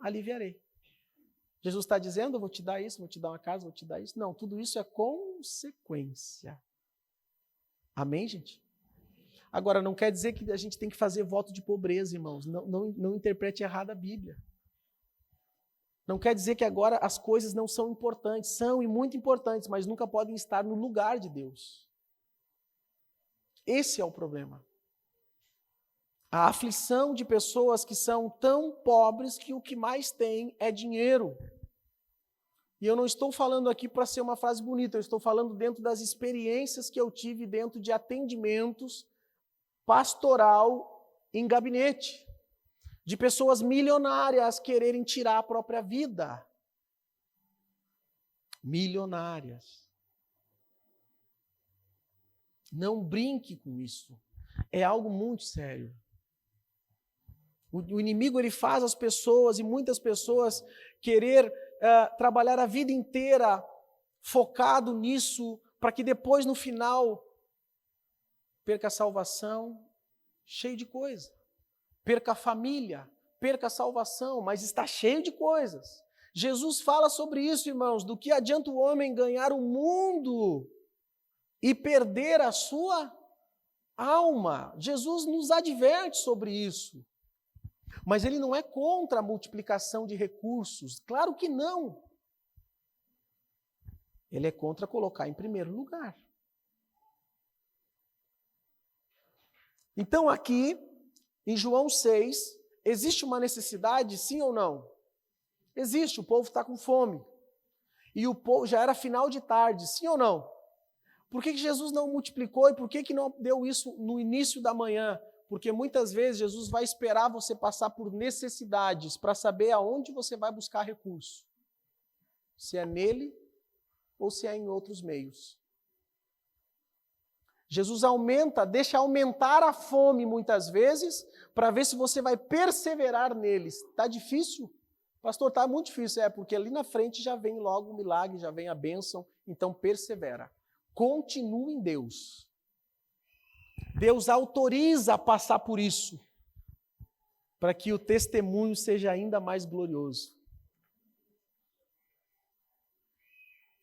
aliviarei. Jesus está dizendo, eu vou te dar isso, vou te dar uma casa, vou te dar isso. Não, tudo isso é consequência. Amém, gente? Agora, não quer dizer que a gente tem que fazer voto de pobreza, irmãos. Não interprete errado a Bíblia. Não quer dizer que agora as coisas não são importantes. São e muito importantes, mas nunca podem estar no lugar de Deus. Esse é o problema. A aflição de pessoas que são tão pobres que o que mais têm é dinheiro. E eu não estou falando aqui para ser uma frase bonita, eu estou falando dentro das experiências que eu tive dentro de atendimentos pastoral em gabinete, de pessoas milionárias quererem tirar a própria vida. Milionárias. Não brinque com isso. É algo muito sério. O inimigo ele faz as pessoas, e muitas pessoas, querer trabalhar a vida inteira focado nisso, para que depois, no final, perca a salvação, cheio de coisa. Perca a família, perca a salvação, mas está cheio de coisas. Jesus fala sobre isso, irmãos, do que adianta o homem ganhar o mundo e perder a sua alma. Jesus nos adverte sobre isso. Mas ele não é contra a multiplicação de recursos, claro que não. Ele é contra colocar em primeiro lugar. Então aqui, em João 6, existe uma necessidade, sim ou não? Existe, o povo está com fome. E o povo já era final de tarde, sim ou não? Por que Jesus não multiplicou e por que não deu isso no início da manhã? Porque muitas vezes Jesus vai esperar você passar por necessidades para saber aonde você vai buscar recurso. Se é nele ou se é em outros meios. Jesus deixa aumentar a fome muitas vezes para ver se você vai perseverar neles. Está difícil? Pastor, está muito difícil. Porque ali na frente já vem logo o milagre, já vem a bênção. Então persevera. Continue em Deus. Deus autoriza a passar por isso, para que o testemunho seja ainda mais glorioso.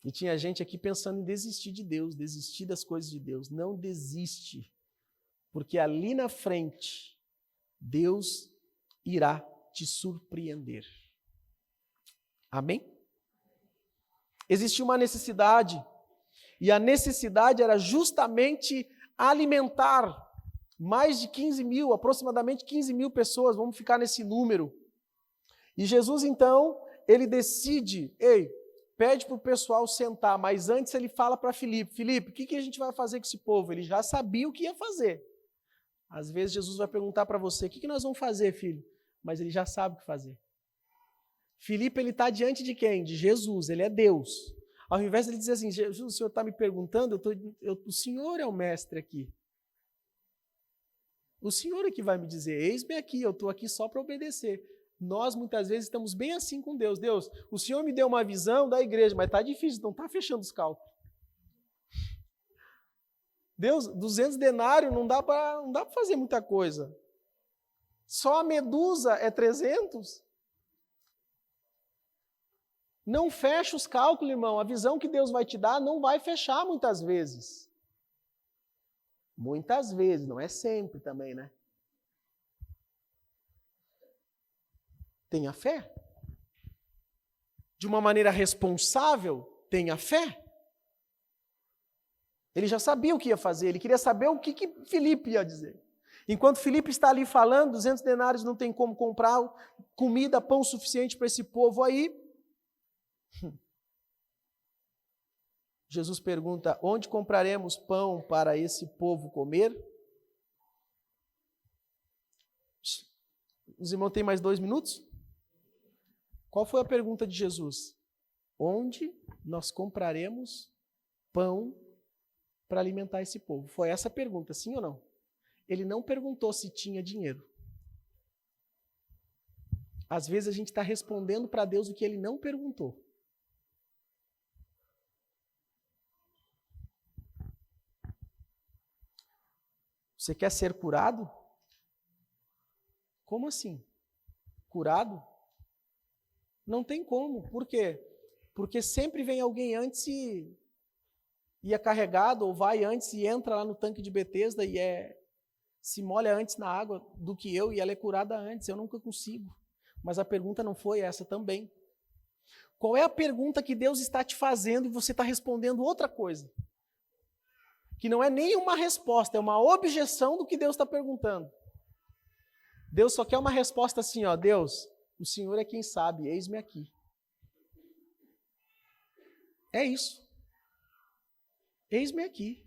E tinha gente aqui pensando em desistir de Deus, desistir das coisas de Deus. Não desiste, porque ali na frente, Deus irá te surpreender. Amém? Existia uma necessidade, e a necessidade era justamente alimentar mais de 15 mil, aproximadamente 15 mil pessoas, vamos ficar nesse número. E Jesus, então, ele decide, pede para o pessoal sentar, mas antes ele fala para Filipe, Filipe, o que a gente vai fazer com esse povo? Ele já sabia o que ia fazer. Às vezes Jesus vai perguntar para você, o que nós vamos fazer, filho? Mas ele já sabe o que fazer. Filipe, ele está diante de quem? De Jesus, ele é Deus. Ao invés de ele dizer assim, Jesus, o senhor está me perguntando, o senhor é o mestre aqui. O senhor é que vai me dizer, eis-me aqui, eu estou aqui só para obedecer. Nós, muitas vezes, estamos bem assim com Deus. Deus, o senhor me deu uma visão da igreja, mas está difícil, não está fechando os cálculos. Deus, 200 denários não dá para fazer muita coisa. Só a medusa é 300? Não fecha os cálculos, irmão. A visão que Deus vai te dar não vai fechar muitas vezes. Muitas vezes, não é sempre também, né? Tenha fé. De uma maneira responsável, tenha fé. Ele já sabia o que ia fazer, ele queria saber o que Filipe ia dizer. Enquanto Filipe está ali falando, 200 denários não tem como comprar comida, pão suficiente para esse povo aí. Jesus pergunta, onde compraremos pão para esse povo comer? Os irmãos têm mais 2 minutos? Qual foi a pergunta de Jesus? Onde nós compraremos pão para alimentar esse povo? Foi essa a pergunta, sim ou não? Ele não perguntou se tinha dinheiro. Às vezes a gente está respondendo para Deus o que Ele não perguntou. Você quer ser curado? Como assim? Curado? Não tem como. Por quê? Porque sempre vem alguém antes e é carregado, ou vai antes e entra lá no tanque de Betesda e se molha antes na água do que eu, e ela é curada antes. Eu nunca consigo. Mas a pergunta não foi essa também. Qual é a pergunta que Deus está te fazendo e você está respondendo outra coisa? Que não é nem uma resposta, é uma objeção do que Deus está perguntando. Deus só quer uma resposta assim, ó, Deus, o Senhor é quem sabe, eis-me aqui. É isso. Eis-me aqui.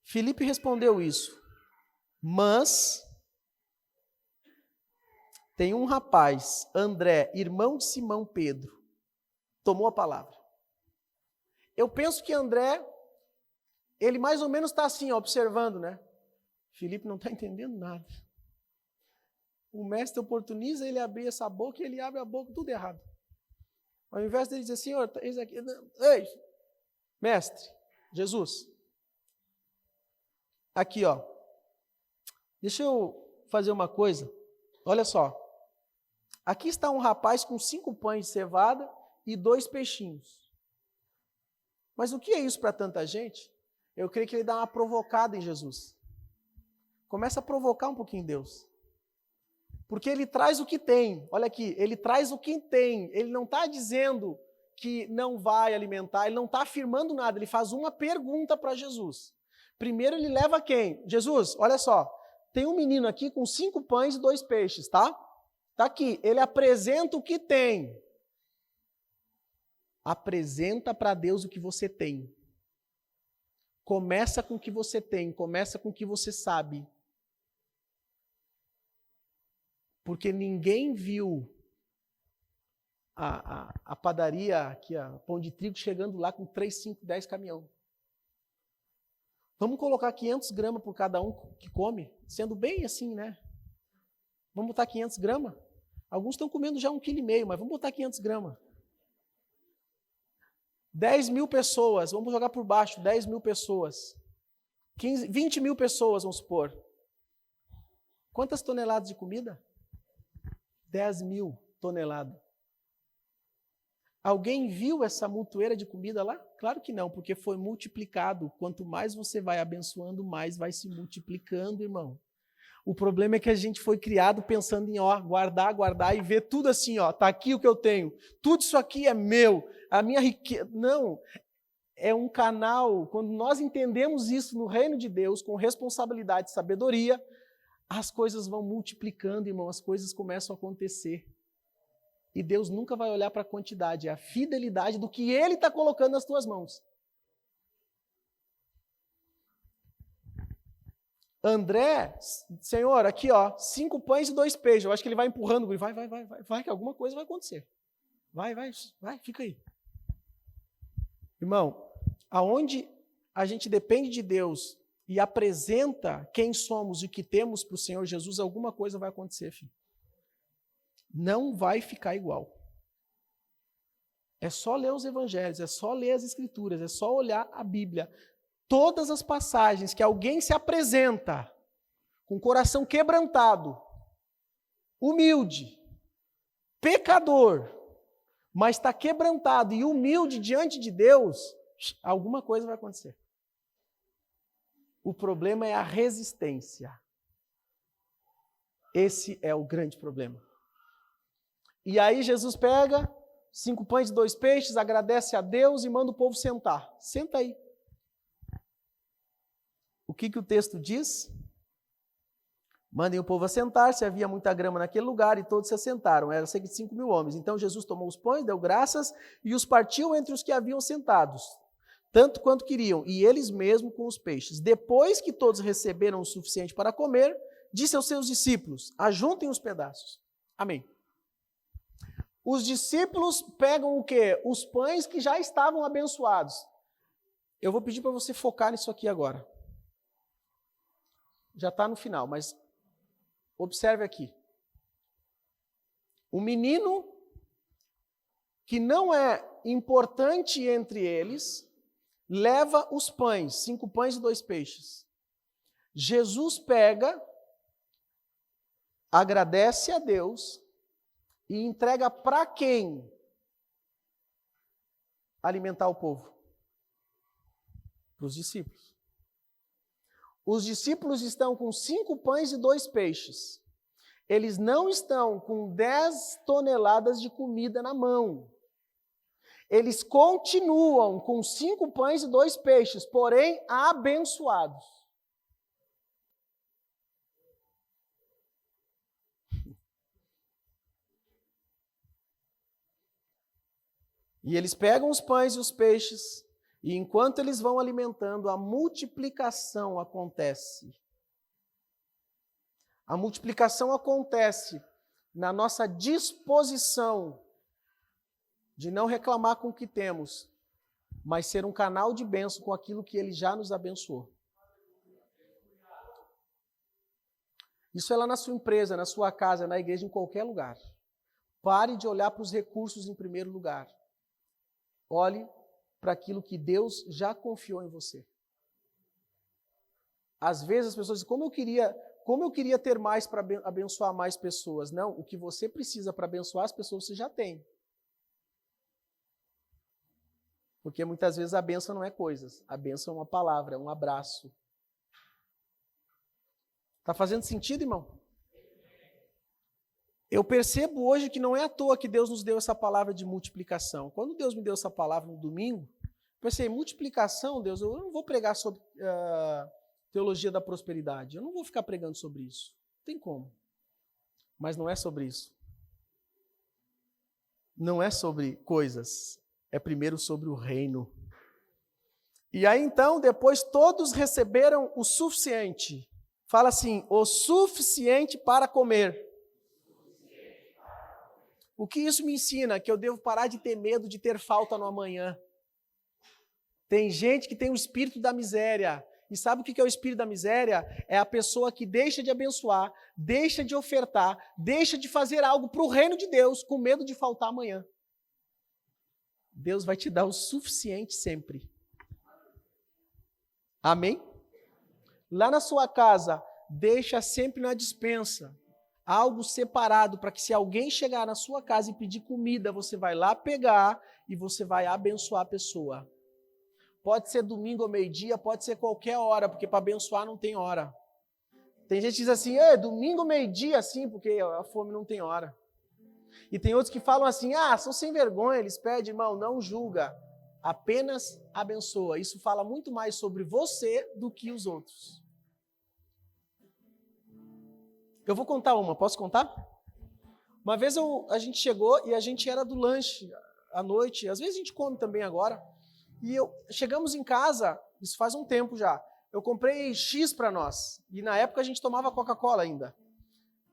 Filipe respondeu isso, mas tem um rapaz, André, irmão de Simão Pedro, tomou a palavra. Eu penso que André, ele mais ou menos está assim, ó, observando, né? Filipe não está entendendo nada. O mestre oportuniza ele abrir essa boca e ele abre a boca tudo errado. Ao invés dele dizer, Senhor, eis aqui, ei, mestre, Jesus, aqui, ó, deixa eu fazer uma coisa, olha só, aqui está um rapaz com 5 pães de cevada e 2 peixinhos. Mas o que é isso para tanta gente? Eu creio que ele dá uma provocada em Jesus. Começa a provocar um pouquinho Deus. Porque ele traz o que tem. Olha aqui, ele traz o que tem. Ele não está dizendo que não vai alimentar, ele não está afirmando nada, ele faz uma pergunta para Jesus. Primeiro ele leva quem? Jesus, olha só, tem um menino aqui com 5 pães e 2 peixes, tá? Tá aqui, ele apresenta o que tem. Apresenta para Deus o que você tem. Começa com o que você tem, começa com o que você sabe. Porque ninguém viu a padaria, aqui, a Pão de Trigo, chegando lá com 3, 5, 10 caminhão. Vamos colocar 500 gramas por cada um que come, sendo bem assim, né? Vamos botar 500 gramas? Alguns estão comendo já 1,5 kg, mas vamos botar 500 gramas. 10 mil pessoas, vamos jogar por baixo, 10 mil pessoas. 20 mil pessoas, vamos supor. Quantas toneladas de comida? 10 mil toneladas. Alguém viu essa montoeira de comida lá? Claro que não, porque foi multiplicado. Quanto mais você vai abençoando, mais vai se multiplicando, irmão. O problema é que a gente foi criado pensando em guardar e ver tudo assim, tá aqui o que eu tenho. Tudo isso aqui é meu, a minha riqueza. Não, é um canal. Quando nós entendemos isso no reino de Deus, com responsabilidade e sabedoria, as coisas vão multiplicando, irmão, as coisas começam a acontecer. E Deus nunca vai olhar para a quantidade, é a fidelidade do que Ele está colocando nas tuas mãos. André, Senhor, aqui 5 pães e 2 peixes. Eu acho que ele vai empurrando, vai, que alguma coisa vai acontecer. Vai, fica aí. Irmão, aonde a gente depende de Deus e apresenta quem somos e o que temos para o Senhor Jesus, alguma coisa vai acontecer, filho. Não vai ficar igual. É só ler os evangelhos, é só ler as escrituras, é só olhar a Bíblia. Todas as passagens que alguém se apresenta com o coração quebrantado, humilde, pecador, mas está quebrantado e humilde diante de Deus, alguma coisa vai acontecer. O problema é a resistência. Esse é o grande problema. E aí Jesus pega 5 pães e 2 peixes, agradece a Deus e manda o povo sentar. Senta aí. O que o texto diz? Mandem o povo assentar-se, havia muita grama naquele lugar, e todos se assentaram. Eram cerca de 5.000 homens. Então Jesus tomou os pães, deu graças, e os partiu entre os que haviam sentados, tanto quanto queriam, e eles mesmos com os peixes. Depois que todos receberam o suficiente para comer, disse aos seus discípulos: ajuntem os pedaços. Amém. Os discípulos pegam o quê? Os pães que já estavam abençoados. Eu vou pedir para você focar nisso aqui agora. Já está no final, mas observe aqui. O menino que não é importante entre eles, leva os pães, 5 pães e 2 peixes. Jesus pega, agradece a Deus e entrega para quem alimentar o povo? Para os discípulos. Os discípulos estão com 5 pães e 2 peixes. Eles não estão com 10 toneladas de comida na mão. Eles continuam com 5 pães e 2 peixes, porém abençoados. E eles pegam os pães e os peixes, e enquanto eles vão alimentando, a multiplicação acontece. A multiplicação acontece na nossa disposição de não reclamar com o que temos, mas ser um canal de bênção com aquilo que Ele já nos abençoou. Isso é lá na sua empresa, na sua casa, na igreja, em qualquer lugar. Pare de olhar para os recursos em primeiro lugar. Olhe para aquilo que Deus já confiou em você. Às vezes as pessoas dizem, como eu queria ter mais para abençoar mais pessoas. Não, o que você precisa para abençoar as pessoas você já tem. Porque muitas vezes a bênção não é coisas, a bênção é uma palavra, é um abraço. Está fazendo sentido, irmão? Eu percebo hoje que não é à toa que Deus nos deu essa palavra de multiplicação. Quando Deus me deu essa palavra no domingo, eu pensei, multiplicação, Deus, eu não vou pregar sobre teologia da prosperidade. Eu não vou ficar pregando sobre isso. Não tem como. Mas não é sobre isso. Não é sobre coisas. É primeiro sobre o reino. E aí então, depois todos receberam o suficiente. Fala assim, o suficiente para comer. O que isso me ensina? Que eu devo parar de ter medo de ter falta no amanhã. Tem gente que tem o espírito da miséria. E sabe o que é o espírito da miséria? É a pessoa que deixa de abençoar, deixa de ofertar, deixa de fazer algo para o reino de Deus com medo de faltar amanhã. Deus vai te dar o suficiente sempre. Amém? Lá na sua casa, deixa sempre na despensa algo separado para que se alguém chegar na sua casa e pedir comida, você vai lá pegar e você vai abençoar a pessoa. Pode ser domingo ou meio-dia, pode ser qualquer hora, porque para abençoar não tem hora. Tem gente que diz assim, domingo ou meio-dia, sim, porque a fome não tem hora. E tem outros que falam assim, são sem vergonha, eles pedem, irmão, não julga, apenas abençoa. Isso fala muito mais sobre você do que os outros. Eu vou contar uma, posso contar? Uma vez a gente chegou e a gente era do lanche à noite, às vezes a gente come também agora, e chegamos em casa, isso faz um tempo já, eu comprei X para nós, e na época a gente tomava Coca-Cola ainda.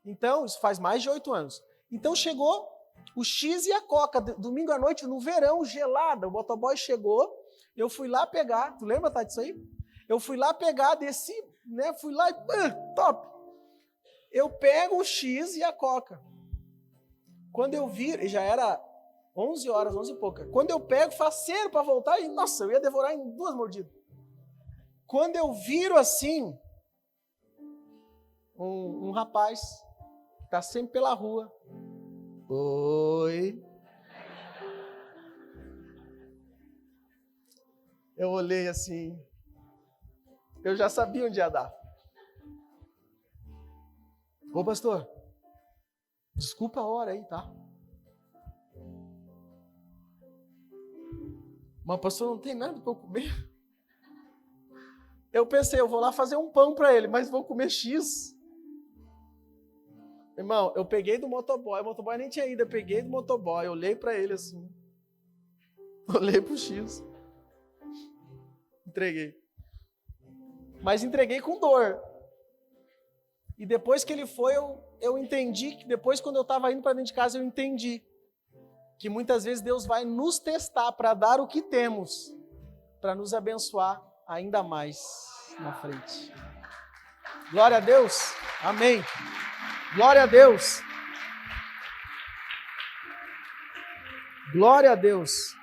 Então, isso faz mais de 8 anos. Então chegou o X e a Coca, domingo à noite, no verão, gelada, o motoboy chegou, eu fui lá pegar, tu lembra, tá, disso aí? Eu fui lá pegar, desci, né, fui lá e top! Eu pego o X e a Coca. Quando eu vi, já era 11 horas, 11 e pouca. Quando eu pego, faceiro para voltar, e nossa, eu ia devorar em 2 mordidas. Quando eu viro assim, um rapaz, que está sempre pela rua. Oi. Eu olhei assim, eu já sabia onde ia dar. Ô pastor, desculpa a hora aí, tá? Mas pastor, não tem nada para eu comer. Eu pensei, eu vou lá fazer um pão para ele, mas vou comer X. Irmão, eu peguei do motoboy, o motoboy nem tinha ido, eu peguei do motoboy, olhei para ele assim, olhei pro X, entreguei. Mas entreguei com dor. E depois que ele foi, eu entendi, que depois quando eu estava indo para dentro de casa, eu entendi que muitas vezes Deus vai nos testar para dar o que temos, para nos abençoar ainda mais na frente. Glória a Deus. Amém. Glória a Deus. Glória a Deus.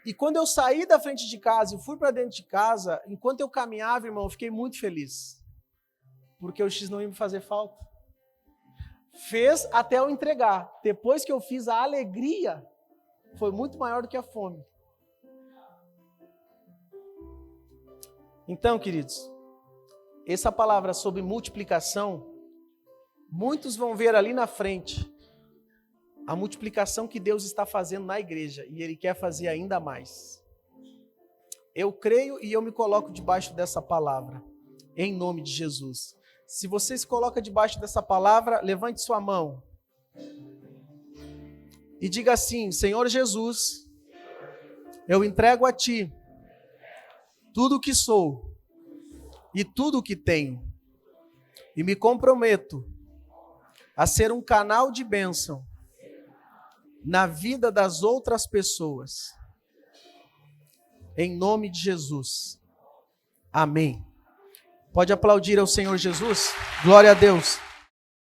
E quando eu saí da frente de casa e fui para dentro de casa, enquanto eu caminhava, irmão, eu fiquei muito feliz. Porque o X não ia me fazer falta. Fez até eu entregar. Depois que eu fiz, a alegria foi muito maior do que a fome. Então, queridos, essa palavra sobre multiplicação, muitos vão ver ali na frente a multiplicação que Deus está fazendo na igreja e Ele quer fazer ainda mais. Eu creio e eu me coloco debaixo dessa palavra, em nome de Jesus. Se você se coloca debaixo dessa palavra, levante sua mão e diga assim: Senhor Jesus, eu entrego a Ti tudo o que sou e tudo o que tenho e me comprometo a ser um canal de bênção na vida das outras pessoas. Em nome de Jesus. Amém. Pode aplaudir ao Senhor Jesus? Glória a Deus.